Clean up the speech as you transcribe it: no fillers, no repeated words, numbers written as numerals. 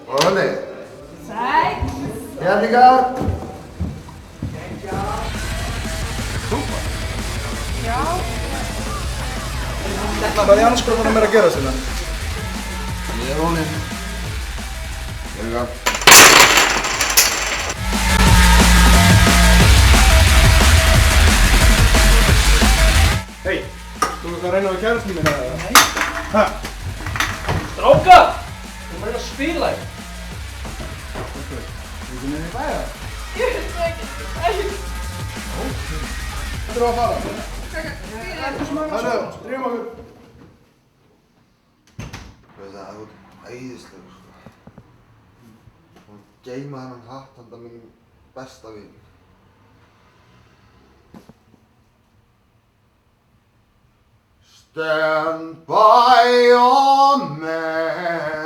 Óli. Sæl. Hérningar. Já. Hvað í anskotanum að gera sinna? Ég honum. Hérningar. Hei, þú ert að reyna á kærastinu minna eða? Nei. Hæ? Strákar! Þú maður að spila þér. Þú niður í bæða? Ég veit ekki. Þetta er að fara. Hörru, drífum okkur. Veist það, þú ert æðislegur sko. Og geyma þennan hatt handa mínum besta vin. Stand by your man.